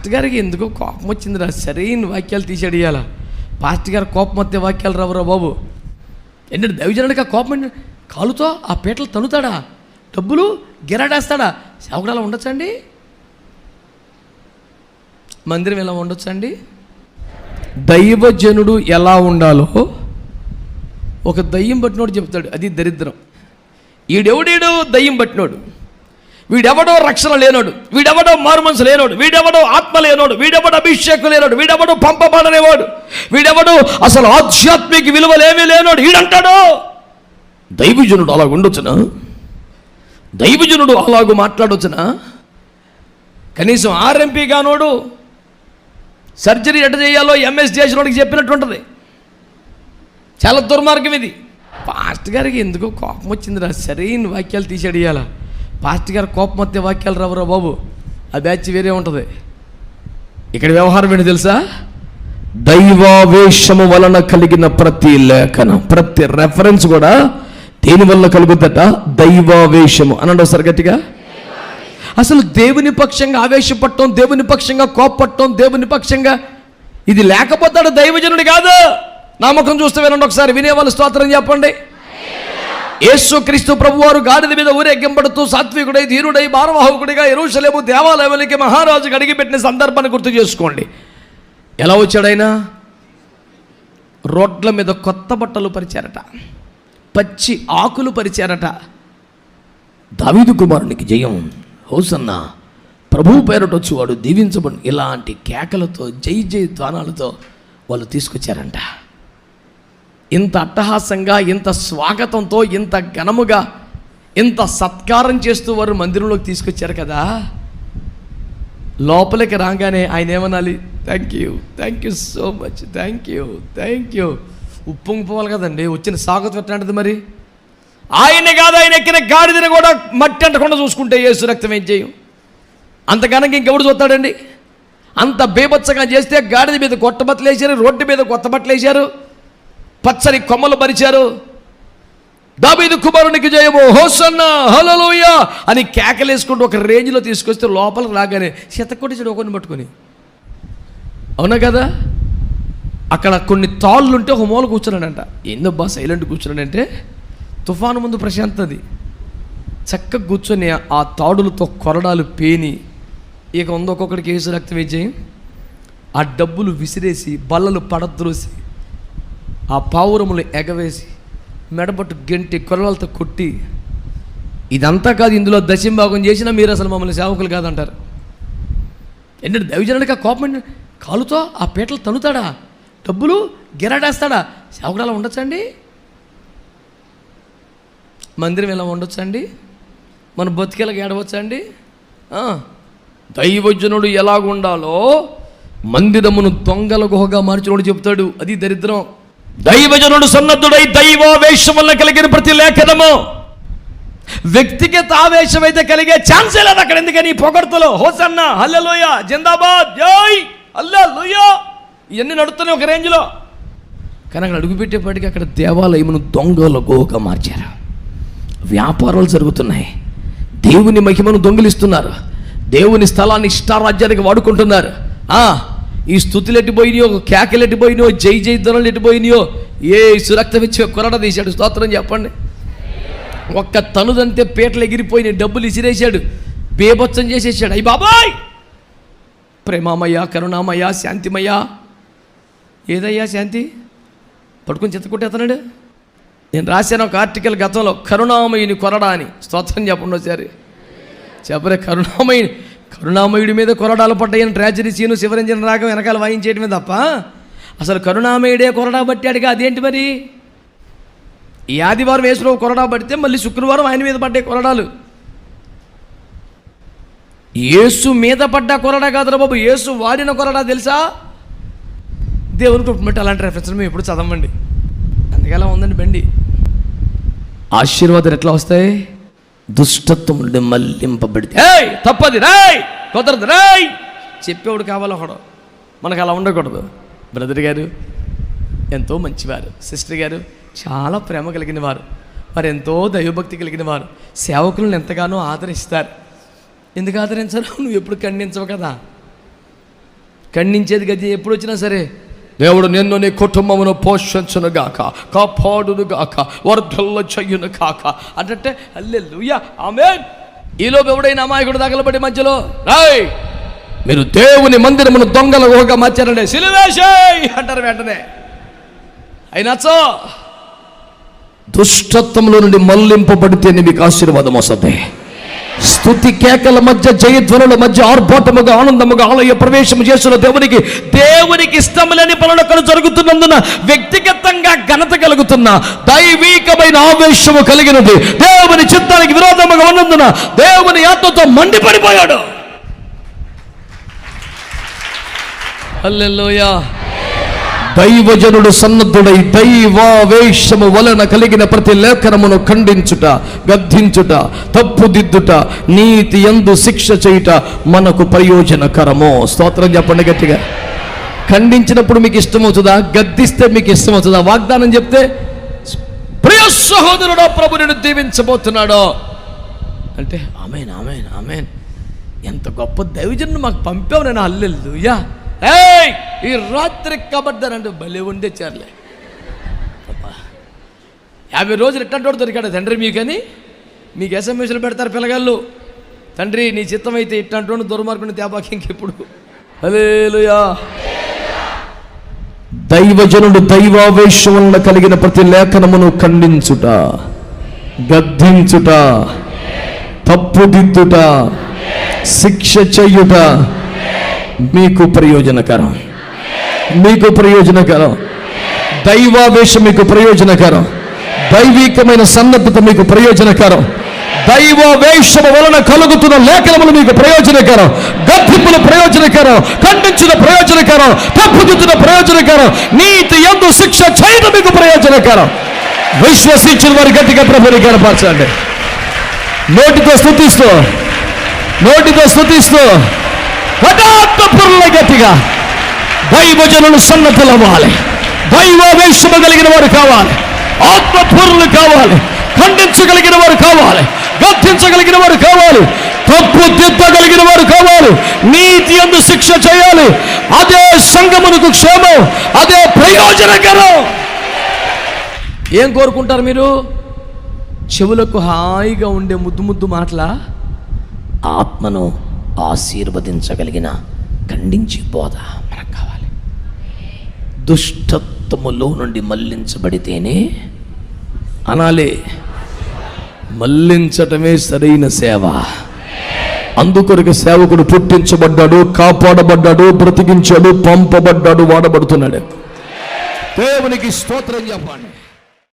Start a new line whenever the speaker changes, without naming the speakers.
Pastor గారికి ఎందుకో కోపం వచ్చిందిరా, సరైన వాక్యాలు తీసాడు ఇవాళ. పాస్టర్ గారు కోపం వస్తే వాక్యాలు రావురా బాబు. ఏంటంటే దైవజనుడికి ఆ కోపం ఏంటి? కాలుతో ఆ పీటలు తన్నుతాడా? డబ్బులు గిరాడేస్తాడా? సేవకుడు అలా ఉండొచ్చండి? మందిరం ఎలా ఉండొచ్చండి? దైవజనుడు ఎలా ఉండాలో ఒక దయ్యం పట్టినోడు చెప్తాడు. అది దరిద్రం. వీడెవడీడు దయ్యం పట్టినోడు, వీడెవడో రక్షణ లేనోడు, వీడెవడో మారు మనసు లేనోడు, వీడెవడో ఆత్మ లేనోడు, వీడెవడో అభిషేకం లేనోడు, వీడెవడో పంపబడనేవాడు, వీడెవడో అసలు ఆధ్యాత్మిక విలువలేమీ లేనోడు వీడంటాడు. దైవజనుడు అలాగ ఉండొచ్చునా? దైవజనుడు అలాగూ మాట్లాడవచ్చునా? కనీసం ఆర్ఎంపీ గానోడు సర్జరీ ఎట్ట చేయాలో ఎంఎస్ చేసినోడికి చెప్పినట్టు ఉంటుంది. చాలా దుర్మార్గం ఇది. పాస్టర్ గారికి ఎందుకో కోపం వచ్చిందిరా, సరైన వాక్యాలు తీసాడు ఇవాళ. పాస్టర్ గారు కోపం వస్తే వాక్యాలు రావురా బాబు. ఆ బ్యాచ్ వేరే ఉంటుంది. ఇక్కడ వ్యవహారం ఏంటి తెలుసా? దైవావేశము వలన కలిగిన ప్రతి లేఖనం, ప్రతి రెఫరెన్స్ కూడా దేని వల్ల కలుగుద్దట? దైవావేశము అనండి ఒకసారి గట్టిగా. అసలు దేవుని పక్షంగా ఆవేశపడటం, దేవుని పక్షంగా కోపపడటం, దేవుని పక్షంగా ఇది లేకపోతాడు దైవజనుడు కాదు. నామకం చూస్తే వినండి ఒకసారి, వినేవాళ్ళు స్తోత్రం చెప్పండి. యేసుక్రీస్తు ప్రభువారు గాడిద మీద ఊరేగింపడుతూ సాత్వికుడై, ధీరుడై, భారవాహకుడిగా యెరూషలేము దేవాలయానికి మహారాజుకి అడిగిపెట్టిన సందర్భాన్ని గుర్తు చేసుకోండి. ఎలా వచ్చాడైనా? రోడ్ల మీద కొత్త బట్టలు పరిచారట, పచ్చి ఆకులు పరిచారట. దావీదు కుమారునికి జయం, హోసన్నా, ప్రభువు పేరట వచ్చేవాడు దీవించబడు, ఇలాంటి కేకలతో, జై జై ధ్వానాలతో వాళ్ళు తీసుకొచ్చారంట. ఇంత అట్టహాసంగా, ఇంత స్వాగతంతో, ఇంత ఘనముగా, ఇంత సత్కారం చేస్తూ వారు మందిరంలోకి తీసుకొచ్చారు కదా. లోపలికి రాగానే ఆయన ఏమనాలి? Thank you so much, thank you ఉప్పొంగిపోవాలి కదండి. వచ్చిన స్వాగతం ఎట్లాంటిది మరి? ఆయన కాదు, ఆయన ఎక్కిన గాడిదని కూడా మట్టి అంటకుండా చూసుకుంటే యేసు రక్తం ఏం చేయం? అంతకనక ఇంకెవడు చూస్తాడండి? అంత బేబత్సగా చేస్తే గాడిద మీద కొత్త బట్టలు వేశారు, రోడ్డు మీద కొత్త బట్టలు వేశారు, పచ్చని కొమ్మలు పరిచారు. దావీదు కుమారునికి జయము, హోసన్నా, హల్లెలూయా అని కేకలేసుకుంటూ ఒక రేంజ్లో తీసుకొస్తే లోపలికి రాగానే శతకొట్టించాడు ఒకరిని పట్టుకొని. అవునా కదా? అక్కడ కొన్ని తాళ్ళు ఉంటే ఒక మూల కూర్చున్నాడంట. ఏందబ్బా సైలెంట్ కూర్చున్నాడంటే, తుఫాను ముందు ప్రశాంతది. చక్కగా కూర్చొని ఆ తాడులతో కొరడాలు పేని, ఇక ఉంది ఒక్కొక్కడికి యేసు రక్తం వేసేయి, ఆ డబ్బులు విసిరేసి, బల్లలు పడద్రోసి, ఆ పావురములు ఎగవేసి, మెడబట్టు గెంటి కొరలతో కొట్టి, ఇదంతా కాదు, ఇందులో దశంభాగం చేసినా మీరు అసలు మమ్మల్ని సేవకులు కాదంటారు. ఏంటంటే దైవజనుడికి ఆ కోపం ఏంటి? కాలుతో ఆ పీటలు తన్నుతాడా? డబ్బులు గిరాడేస్తాడా? సేవకుడు అలా ఉండొచ్చండి? మందిరం ఎలా ఉండొచ్చండి? మన బతికేలాగా ఏడవచ్చండి? దైవజనుడు ఎలాగుండాలో మందిరమును దొంగల గుహగా మార్చినోడు చెప్తాడు. అది దరిద్రం. దైవజనుడు సన్నద్ధుడై దైవావేశం వల్ల కలిగిన ప్రతి లేఖనము వ్యక్తిగత ఆవేశం అయితే కలిగే ఛాన్సే లేదు అక్కడ. ఎందుకని? పొగడ్తలో హోసన్నా, హల్లెలూయా, జిందాబాద్, జై హల్లెలూయా ఇవన్నీ నడుస్తున్నాయి ఒక రేంజ్లో. కానీ అక్కడ అడుగుపెట్టేపాటికి అక్కడ దేవాలయమును దొంగల గుహగా మార్చారు. వ్యాపారాలు జరుగుతున్నాయి, దేవుని మహిమను దొంగిలిస్తున్నారు, దేవుని స్థలాన్ని ఇష్టారాజ్యానికి వాడుకుంటున్నారు. ఈ స్థుతులు ఎట్టిపోయినాయో, కేకలు ఎట్టిపోయినాయో, జై జై ధనలు ఎట్టిపోయినాయో, ఏ సురక్తం ఇచ్చి కొరడ తీశాడు. స్తోత్రం చెప్పండి. ఒక్క తనుదంతే పీటలు ఎగిరిపోయినాయి, డబ్బులు ఇసిరేసాడు, బేబత్సం చేసేసాడు. అయ్యి బాబాయ్, ప్రేమామయ్య, కరుణామయ్య, శాంతిమయ్య. ఏదయ్యా శాంతి? పట్టుకుని చెత్తకొట్టేస్తున్నాడు. నేను రాశాను ఒక ఆర్టికల్ గతంలో, కరుణామయుని కొరడా అని. స్తోత్రం చెప్పండి ఒకసారి. చెప్పరే, కరుణామయుడి మీద కొరడాలు పడ్డాయని ట్రాజడీ సీను శివరంజన్ రాగం వెనకాల వాయించేయటమే తప్ప అసలు కరుణామయుడే కొరడా పట్టాడుగా. అదేంటి మరి? ఈ ఆదివారం యేసుప్రభు కొరడా పడితే మళ్ళీ శుక్రవారం ఆయన మీద పడ్డాయి కొరడాలు. యేసు మీద పడ్డ కొరడా కాదురా బాబు, యేసు వాడిన కొరడా తెలుసా? దేవుని కృప అలాంటి రెఫరెన్స్ మేము ఎప్పుడు చదవండి. అందుకలా ఉందండి బండి. ఆశీర్వాదాలు ఎట్లా వస్తాయి? దుష్టత్వం నుండి మళ్లింపబడితే. తప్పది రాయ్, కుదరదు రాయ్ చెప్పేవాడు కావాలి ఒకడు. మనకు అలా ఉండకూడదు. బ్రదర్ గారు ఎంతో మంచివారు, సిస్టర్ గారు చాలా ప్రేమ కలిగిన వారు, వారు ఎంతో దైవభక్తి కలిగిన వారు, సేవకులను ఎంతగానో ఆదరిస్తారు. ఎందుకు ఆదరించరు? నువ్వు ఎప్పుడు ఖండించవు కదా. ఖండించేది గది ఎప్పుడు వచ్చినా సరే, దేవుడు నిన్ను నీ కుటుంబమును పోషించును గాక, కాపాడును గాక, వర్ధల్ల చెయ్యును కాక అంటే హల్లెలూయా ఆమేన్. ఈలోపు ఎవడైనా అమాయకుడు తగలబడి మధ్యలో రాయ్ మీరు దేవుని మందిరమును దొంగల గుహగా మార్చారంటే సిలువేసేయ్ అంటారు వెంటనే. అయినాచో దుష్టత్వంలో నుండి మళ్లింపబడితేనే మీకు ఆశీర్వాదం వస్తుంది. స్తుతి కేకల మధ్య, జయధ్వనుల మధ్య ఆర్భాటముగా ఆనందముగా ఆలయ ప్రవేశం చేస్తున్న దేవునికి ఇష్టం లేని పనులు జరుగుతున్నందున వ్యక్తిగతంగా ఘనత కలుగుతున్న దైవికమైన ఆవేశము కలిగినది. దేవుని చిత్తానికి విరోధముగా ఉన్నందున దేవుని ఆత్మతో మండిపడిపోయాడు. హల్లెలూయా. దైవజనుడు సన్నద్ధుడై దైవావేశము వలన కలిగిన ప్రతి లేఖనమును ఖండించుట, గద్దించుట, తప్పుదిద్దుట, నీతి యందు శిక్ష చేయుట మనకు ప్రయోజనకరము. స్తోత్రం చెప్పండి గట్టిగా. ఖండించినప్పుడు మీకు ఇష్టమవుతుందా? గద్దిస్తే మీకు ఇష్టమవుతుందా? వాగ్దానం చెప్తే ప్రియ సహోదరుడో ప్రభు నిన్ను దీవించబోతున్నాడో అంటే ఆమేన్ ఆమేన్ ఆమేన్, ఎంత గొప్ప దైవజనుడు మాకు పంపావు నేను, హల్లెలూయా. ఏయ్ ఈ రాత్రి కబడ్డారంటే భలే ఉండే చార్లే. 50 రోజులు ఎట్టంటోడు దొరికాడు తండ్రి మీకని. మీకు ఎస్ఎంఎస్లు పెడతారు పిల్లగాళ్ళు, తండ్రి నీ చిత్తం అయితే ఇట్టంటోడు దుర్మార్గుని తేబాకి ఇంకెప్పుడు. హల్లెలూయా. దైవజనుడు దైవావేశం వలన కలిగిన ప్రతి లేఖనమును ఖండించుట, గద్దించుట, తప్పుదిద్దుట, శిక్ష చెయ్యుట మీకు ప్రయోజనకరం. మీకు ప్రయోజనకరం. దైవావేశం మీకు ప్రయోజనకరం. దైవికమైన సన్నద్ధత మీకు ప్రయోజనకరం. దైవావేశము వలన కలుగుతున్న లేఖనములు మీకు ప్రయోజనకరం. గద్దింపులు ప్రయోజనకరం. ఖండించిన ప్రయోజనకరం. తప్పుదిద్దున ప్రయోజనకరం. నీతి యందు శిక్ష చేయడం మీకు ప్రయోజనకరం. విశ్వసించిన వారి గట్టిగా ప్రభువుని కనపరచండి. నోటితో స్తుతిస్తూ, నోటితో స్తుతిస్తూ గట్టిగా దైవజనులు సన్నద్ధులవ్వాలి. దైవావేశము కలిగిన వారు కావాలి. ఆత్మపూర్ణులు కావాలి. ఖండించగలిగిన వారు కావాలి. గద్దించగలిగిన వారు కావాలి. తప్పు దిద్దగలిగిన వారు కావాలి. నీతి యందు శిక్ష చేయాలి. అదే సంఘమునకు క్షేమం, అదే ప్రయోజనకరం. ఏం కోరుకుంటారు మీరు? చెవులకు హాయిగా ఉండే ముద్దు ముద్దు మాటల, ఆత్మను ఆశీర్వదించగలిగిన ఖండించి బోధ మనకు కావాలి. దుష్టత్వములో నుండి మళ్లించబడితేనే అనాలే, మళ్లించటమే సరైన సేవ. అందుకొరకు సేవకుడు పుట్టించబడ్డాడు, కాపాడబడ్డాడు, బ్రతికించాడు, పంపబడ్డాడు, వాడబడుతున్నాడు. దేవునికి స్తోత్రం చెప్పండి.